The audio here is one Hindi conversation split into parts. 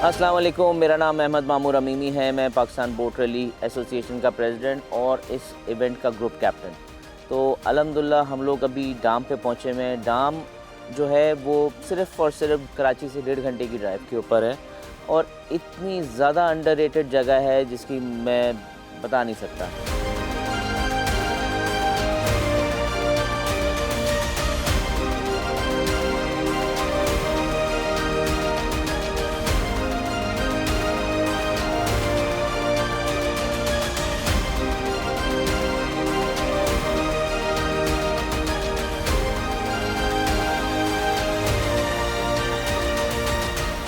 अस्सलाम वालेकुम, मेरा नाम अहमद मामूर अमीमी है। मैं पाकिस्तान बोट रैली एसोसिएशन का प्रेसिडेंट और इस इवेंट का ग्रुप कैप्टन। तो अल्हम्दुलिल्लाह हम लोग अभी डाम पे पहुँचे हुए हैं। डाम जो है वो सिर्फ़ और सिर्फ कराची से 1.5 घंटे की ड्राइव के ऊपर है और इतनी ज़्यादा अंडररेटेड जगह है जिसकी मैं बता नहीं सकता।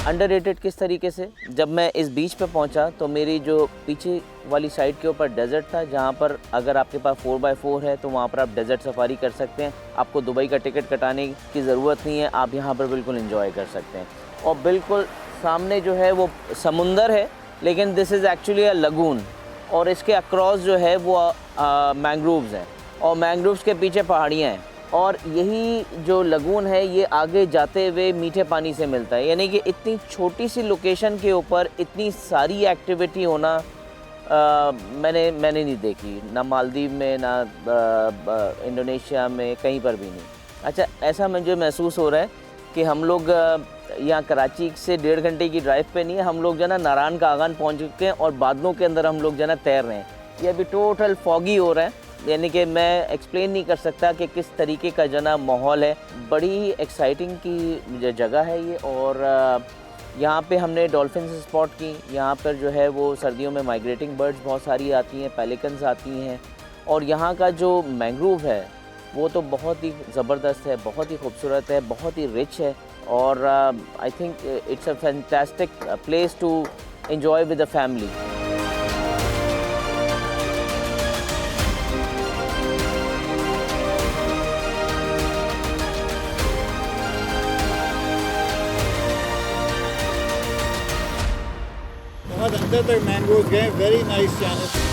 अंडररेटेड किस तरीके से, जब मैं इस बीच पे पहुंचा तो मेरी जो पीछे वाली साइड के ऊपर डेज़र्ट था, जहां पर अगर आपके पास 4x4 है तो वहां पर आप डेज़र्ट सफारी कर सकते हैं। आपको दुबई का टिकट कटाने की ज़रूरत नहीं है, आप यहां पर बिल्कुल एंजॉय कर सकते हैं। और बिल्कुल सामने जो है वो समुंदर है, लेकिन this is actually a lagoon और इसके अक्रॉस जो है वो मैंग्रोव्स हैं और मैंग्रोव्स के पीछे पहाड़ियाँ हैं और यही जो लगून है ये आगे जाते हुए मीठे पानी से मिलता है। यानी कि इतनी छोटी सी लोकेशन के ऊपर इतनी सारी एक्टिविटी होना मैंने नहीं देखी, ना मालदीव में, ना इंडोनेशिया में, कहीं पर भी नहीं। अच्छा, ऐसा मुझे महसूस हो रहा है कि हम लोग यहाँ कराची से 1.5 घंटे की ड्राइव पे नहीं है, हम लोग जो है ना नारायण का आगान पहुँच चुके हैं और बादलों के अंदर हम लोग जो है ना तैर रहे हैं। ये अभी टोटल फॉगी हो रहा है, यानी कि मैं एक्सप्लेन नहीं कर सकता कि किस तरीके का जना माहौल है। बड़ी एक्साइटिंग की जगह है ये और यहाँ पे हमने डॉल्फिन स्पॉट की। यहाँ पर जो है वो सर्दियों में माइग्रेटिंग बर्ड्स बहुत सारी आती हैं, पेलिकन्स आती हैं और यहाँ का जो मैंग्रोव है वो तो बहुत ही ज़बरदस्त है, बहुत ही खूबसूरत है, बहुत ही रिच है और I think it's a fantastic place to enjoy with the family. बहुत अंदर तक मैंग्रोव गए, वेरी नाइस चैनल।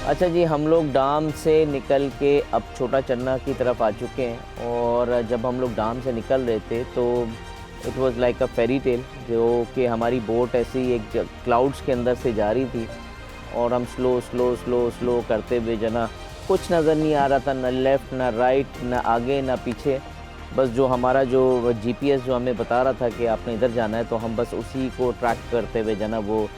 अच्छा जी, हम लोग डाम से निकल के अब छोटा चन्ना की तरफ आ चुके हैं और जब हम लोग डाम से निकल रहे थे तो it was like a fairy tale, जो कि हमारी बोट ऐसी एक क्लाउड्स के अंदर से जा रही थी और हम स्लो स्लो स्लो स्लो करते हुए जना कुछ नज़र नहीं आ रहा था, ना लेफ़्ट ना राइट, ना आगे ना पीछे। बस जो हमारा जो जीपीएस जो हमें बता रहा था कि आपने इधर जाना है, तो हम बस उसी को ट्रैक करते हुए जना वो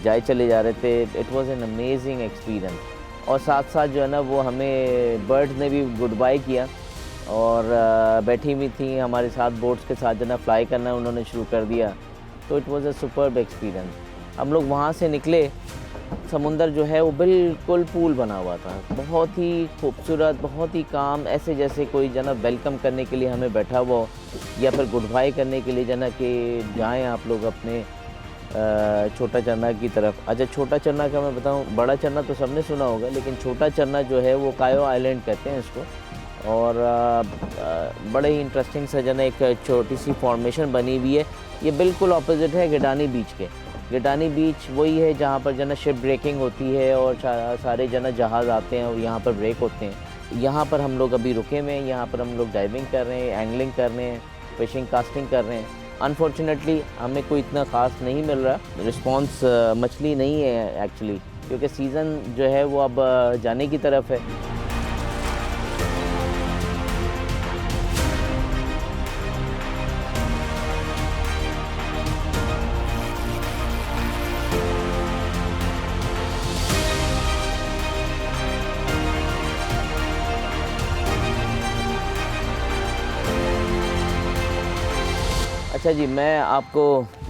जाए चले जा रहे थे। It was an amazing experience और साथ साथ जो है ना वो हमें बर्ड्स ने भी गुड बाय किया और बैठी हुई थी हमारे साथ बोट्स के साथ जो ना फ्लाई करना उन्होंने शुरू कर दिया। तो it was a superb experience. हम लोग वहाँ से निकले, समुंदर जो है वो बिल्कुल पूल बना हुआ था, बहुत ही खूबसूरत, बहुत ही काम, ऐसे जैसे कोई जना वेलकम करने के लिए हमें बैठा हुआ हो या फिर गुड बाय करने के लिए जना कि जाएँ आप लोग अपने छोटा चन्ना की तरफ। अच्छा, छोटा चन्ना का मैं बताऊं, बड़ा चन्ना तो सबने सुना होगा, लेकिन छोटा चन्ना जो है वो कायो आइलैंड कहते हैं इसको और बड़े ही इंटरेस्टिंग सा जना एक छोटी सी फॉर्मेशन बनी हुई है। ये बिल्कुल ऑपोजिट है गिडानी बीच के। गिडानी बीच वही है जहाँ पर जना शिप ब्रेकिंग होती है और सारे जना जहाज़ आते हैं और यहाँ पर ब्रेक होते हैं। यहाँ पर हम लोग अभी रुके हुए हैं, यहाँ पर हम लोग डाइविंग कर रहे हैं, एंगलिंग कर रहे हैं, फिशिंग कास्टिंग कर रहे हैं। अनफॉर्चुनेटली हमें कोई इतना ख़ास नहीं मिल रहा, रिस्पांस मछली नहीं है एक्चुअली, क्योंकि सीज़न जो है वो अब जाने की तरफ है। अच्छा जी, मैं आपको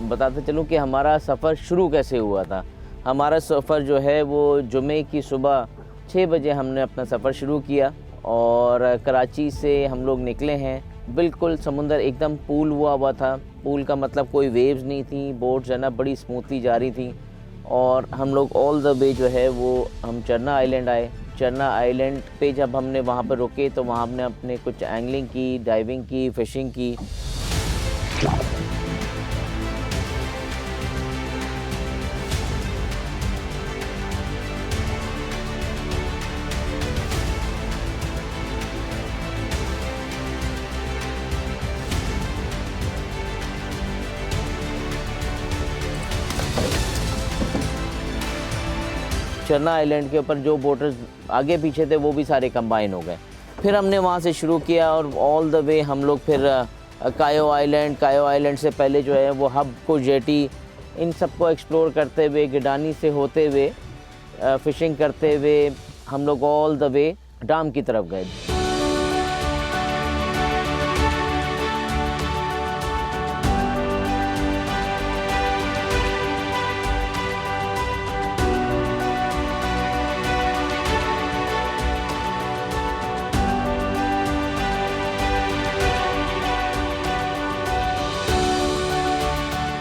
बताते चलूँ कि हमारा सफ़र शुरू कैसे हुआ था। हमारा सफ़र जो है वो जुमे की सुबह 6 बजे हमने अपना सफ़र शुरू किया और कराची से हम लोग निकले हैं। बिल्कुल समुंदर एकदम पूल हुआ था। पूल का मतलब कोई वेव्स नहीं थी, बोट जो है ना बड़ी स्मूथली जा रही थी और हम लोग ऑल द वे जो है वो हम चन्ना आइलैंड आए। चन्ना आइलैंड पे जब हमने वहाँ पर रुके तो वहाँ हमने अपने कुछ एंगलिंग की, डाइविंग की, फ़िशिंग की। चन्ना आइलैंड के ऊपर जो बोटर्स आगे पीछे थे वो भी सारे कंबाइन हो गए। फिर हमने वहाँ से शुरू किया और ऑल द वे हम लोग फिर कायो आइलैंड से पहले जो है वो हब को जेटी इन सबको एक्सप्लोर करते हुए गिडानी से होते हुए फ़िशिंग करते हुए हम लोग ऑल द वे डाम की तरफ गए।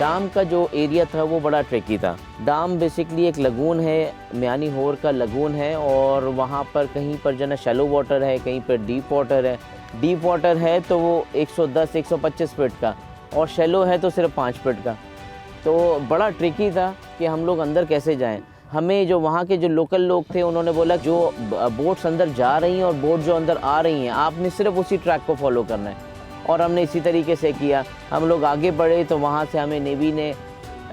डाम का जो एरिया था वो बड़ा ट्रिकी था। डाम बेसिकली एक लगून है, म्यानी होर का लगून है और वहाँ पर कहीं पर जो है शैलो वाटर है, कहीं पर डीप वाटर है। डीप वाटर है तो वो 110-125 फीट का और शैलो है तो सिर्फ 5 फीट का। तो बड़ा ट्रिकी था कि हम लोग अंदर कैसे जाएं। हमें जो वहाँ के जो लोकल लोग थे उन्होंने बोला जो बोट्स अंदर जा रही हैं और बोट जो अंदर आ रही हैं आपने सिर्फ उसी ट्रैक को फॉलो करना है और हमने इसी तरीके से किया। हम लोग आगे बढ़े तो वहाँ से हमें नेवी ने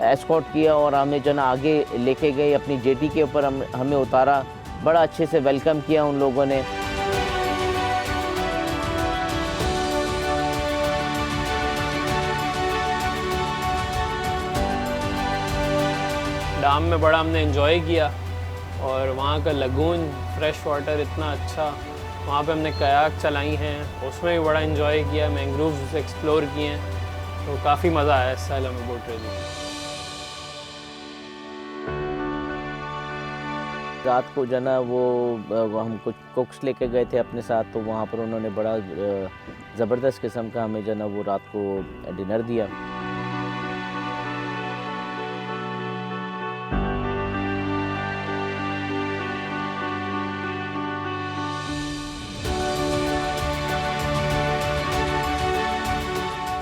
एस्कॉर्ट किया और हमें जो ना आगे लेके गए अपनी जेटी के ऊपर हमें उतारा। बड़ा अच्छे से वेलकम किया उन लोगों ने। डाम में बड़ा हमने एंजॉय किया और वहाँ का लगून फ्रेश वाटर इतना अच्छा, वहाँ पे हमने कयाक चलाई हैं, उसमें भी बड़ा एंजॉय किया, मैंग्रोव्स एक्सप्लोर किए हैं, तो काफ़ी मज़ा आया इस साल हमें बोट रेस में। रात को जो ना वो हम कुछ कुक्स लेके गए थे अपने साथ, तो वहाँ पर उन्होंने बड़ा ज़बरदस्त किस्म का हमें जो ना वो रात को डिनर दिया।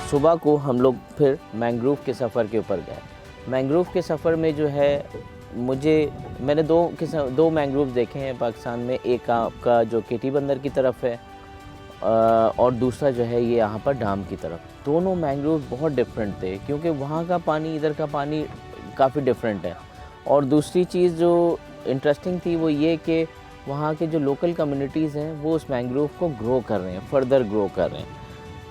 सुबह को हम लोग फिर मैंग्रोव के सफ़र के ऊपर गए। मैंग्रोव के सफ़र में जो है मैंने दो मैंग्रोव देखे हैं पाकिस्तान में। एक आपका जो केटी बंदर की तरफ है और दूसरा जो है ये यहाँ पर डाम की तरफ। दोनों मैंग्रोव बहुत डिफरेंट थे क्योंकि वहाँ का पानी इधर का पानी काफ़ी डिफरेंट है। और दूसरी चीज़ जो इंटरेस्टिंग थी वो ये कि वहाँ के जो लोकल कम्युनिटीज़ हैं वो उस मैंग्रोव को ग्रो कर रहे हैं, फर्दर ग्रो कर रहे हैं।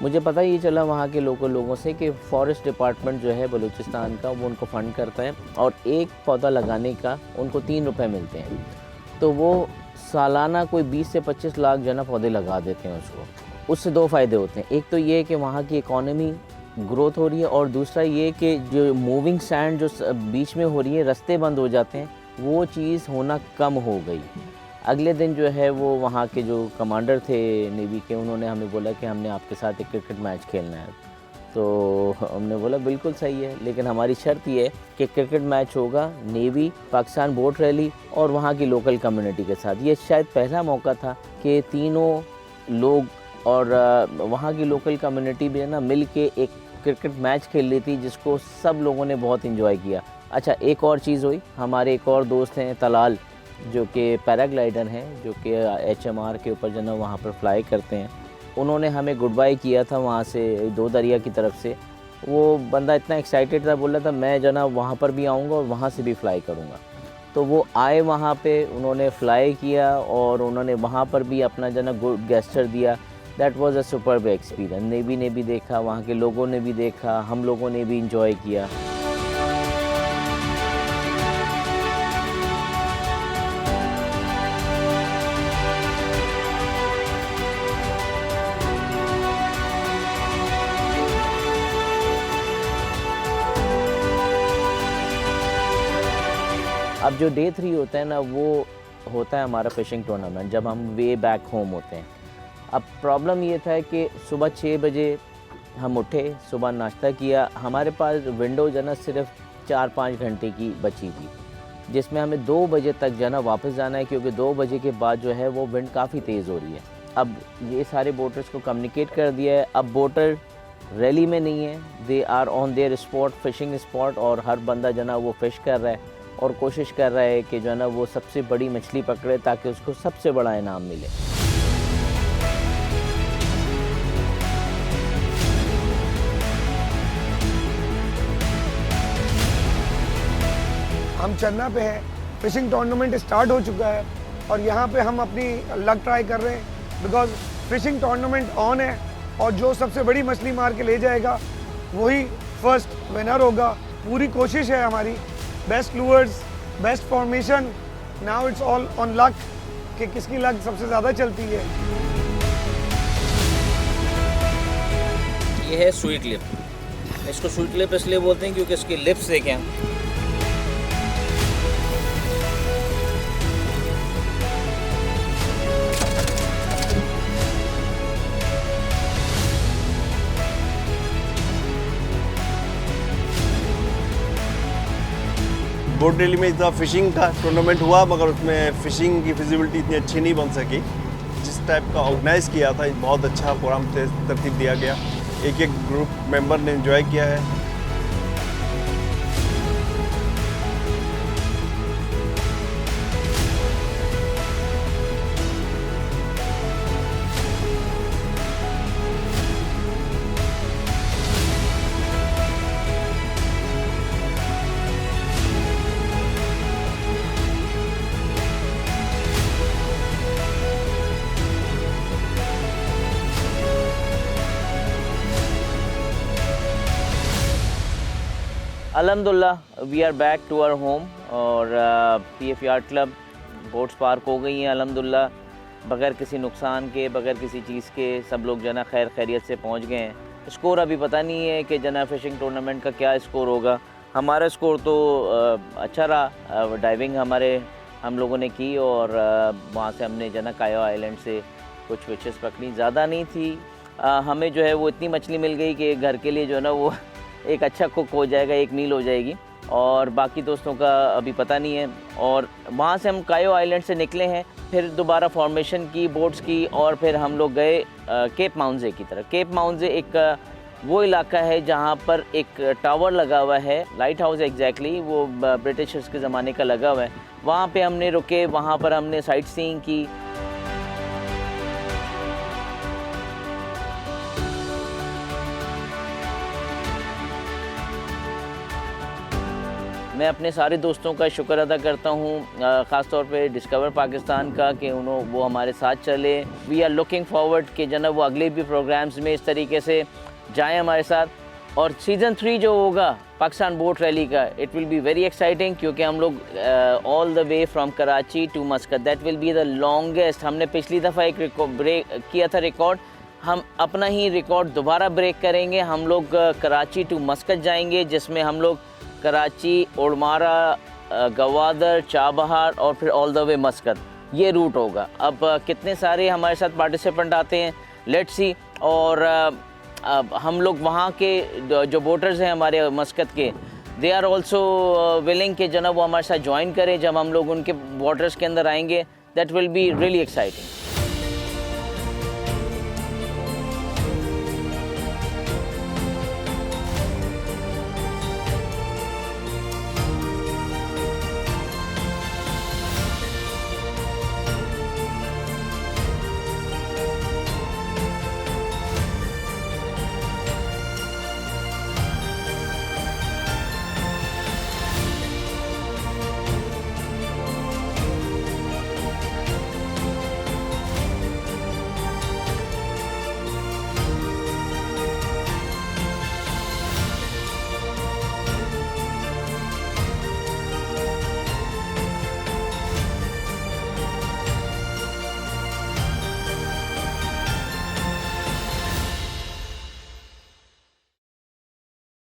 मुझे पता ही चला वहाँ के लोकल लोगों से कि फॉरेस्ट डिपार्टमेंट जो है बलूचिस्तान का वो उनको फ़ंड करता है और एक पौधा लगाने का उनको 3 रुपए मिलते हैं। तो वो सालाना कोई 20 से 25 लाख जो है ना पौधे लगा देते हैं उसको। उससे 2 फ़ायदे होते हैं। एक तो ये कि वहाँ की इकॉनमी ग्रोथ हो रही है और दूसरा ये कि जो मूविंग सैंड जो बीच में हो रही है, रास्ते बंद हो जाते हैं, वो चीज़ होना कम हो गई। अगले दिन जो है वो वहाँ के जो कमांडर थे नेवी के, उन्होंने हमें बोला कि हमने आपके साथ एक क्रिकेट मैच खेलना है। तो हमने बोला बिल्कुल सही है, लेकिन हमारी शर्त ये है कि क्रिकेट मैच होगा नेवी, पाकिस्तान बोट रैली और वहाँ की लोकल कम्युनिटी के साथ। ये शायद पहला मौका था कि तीनों लोग और वहाँ की लोकल कम्युनिटी भी है ना मिल के एक क्रिकेट मैच खेल ली थी, जिसको सब लोगों ने बहुत इन्जॉय किया। अच्छा, एक और चीज़ हुई, हमारे एक और दोस्त हैं तलाल, जो कि पैराग्लाइडर हैं, जो कि HMR के ऊपर जो ना वहाँ पर फ्लाई करते हैं। उन्होंने हमें गुड बाय किया था वहाँ से, दो दरिया की तरफ से। वो बंदा इतना एक्साइटेड था, बोल रहा था मैं जो ना वहाँ पर भी आऊँगा और वहाँ से भी फ्लाई करूँगा। तो वो आए वहाँ पे, उन्होंने फ्लाई किया और उन्होंने वहाँ पर भी अपना जो ना गुड गेस्चर दिया। That was a superb experience. Navy ने भी देखा, वहाँ के लोगों ने भी देखा, हम लोगों ने भी इंजॉय किया। अब जो डे 3 होता है ना, वो होता है हमारा फ़िशिंग टूर्नामेंट, जब हम वे बैक होम होते हैं। अब प्रॉब्लम ये था कि सुबह 6 बजे हम उठे, सुबह नाश्ता किया। हमारे पास विंडो जो ना सिर्फ 4-5 घंटे की बची थी, जिसमें हमें 2 बजे तक जो ना वापस जाना है, क्योंकि 2 बजे के बाद जो है वो विंड काफ़ी तेज़ हो रही है। अब ये सारे बोटर्स को कम्युनिकेट कर दिया है। अब बोटर रैली में नहीं है, they are on their spot, fishing spot, और हर बंदा जो ना वो फ़िश कर रहा है और कोशिश कर रहा है कि जो है ना वो सबसे बड़ी मछली पकड़े ताकि उसको सबसे बड़ा इनाम मिले। हम चन्ना पे हैं, फ़िशिंग टूर्नामेंट स्टार्ट हो चुका है और यहाँ पे हम अपनी लक ट्राई कर रहे हैं बिकॉज फ़िशिंग टूर्नामेंट ऑन है और जो सबसे बड़ी मछली मार के ले जाएगा वही फर्स्ट विनर होगा। पूरी कोशिश है हमारी, best louvres, best formation, now it's all on luck कि किसकी लक सबसे ज़्यादा चलती है। ये है स्वीट लिप। इसको स्वीट लिप इसलिए बोलते हैं क्योंकि इसकी लिप्स देखें हम। बोट डेली में इतना फ़िशिंग का टूर्नामेंट हुआ मगर उसमें फ़िशिंग की फिजिबिलिटी इतनी अच्छी नहीं बन सकी। जिस टाइप का ऑर्गेनाइज़ किया था बहुत अच्छा प्रोग्राम तरतीब दिया गया, एक एक ग्रुप मेंबर ने एंजॉय किया है। अल्हम्दुलिल्लाह we are back to our home और PF yard club boats park हो गई हैं अल्हम्दुलिल्लाह, बगैर किसी नुकसान के, बगैर किसी चीज़ के सब लोग जना खैर खैरियत से पहुंच गए हैं। स्कोर अभी पता नहीं है कि जना फ़िशिंग टूर्नामेंट का क्या स्कोर होगा। हमारा स्कोर तो अच्छा रहा, डाइविंग हम लोगों ने की और वहाँ से हमने जना कायो आइलैंड से कुछ फिशेस पकड़ी, ज़्यादा नहीं थी। हमें जो है वो इतनी मछली मिल गई कि घर के लिए जो है ना वो एक अच्छा कुक हो जाएगा, एक मील हो जाएगी, और बाकी दोस्तों का अभी पता नहीं है। और वहाँ से हम कायो आइलैंड से निकले हैं, फिर दोबारा फॉर्मेशन की बोट्स की और फिर हम लोग गए केप माउंजे की तरफ। केप माउंजे एक वो इलाका है जहाँ पर एक टावर लगा हुआ है, लाइट हाउस एग्जैक्टली, वो ब्रिटिशर्स के ज़माने का लगा हुआ है। वहाँ पे हमने रुके, वहाँ पर हमने साइट सीइंग की। मैं अपने सारे दोस्तों का शुक्र अदा करता हूँ, ख़ास तौर पे डिस्कवर पाकिस्तान का कि वो हमारे साथ चले। वी आर लुकिंग फॉरवर्ड कि जनाब वो अगले भी प्रोग्राम्स में इस तरीके से जाएं हमारे साथ। और सीज़न 3 जो होगा पाकिस्तान बोट रैली का, it will be very exciting क्योंकि हम लोग all the way from Karachi to Muscat, that will be the longest. हमने पिछली दफ़ा एक ब्रेक किया था रिकॉर्ड, हम अपना ही रिकॉर्ड दोबारा ब्रेक करेंगे। हम लोग कराची टू मस्कत जाएंगे, जिसमें हम लोग कराची, उड़मारा, गवादर, चाबहार और फिर ऑल द वे मस्कत, ये रूट होगा। अब कितने सारे हमारे साथ पार्टिसिपेंट आते हैं, लेट्स सी। और हम लोग वहाँ के जो बोटर्स हैं हमारे मस्कत के, दे आर ऑल्सो विलिंग कि जनाब वो हमारे साथ ज्वाइन करें जब हम लोग उनके वाटर्स के अंदर आएंगे। That will be really exciting.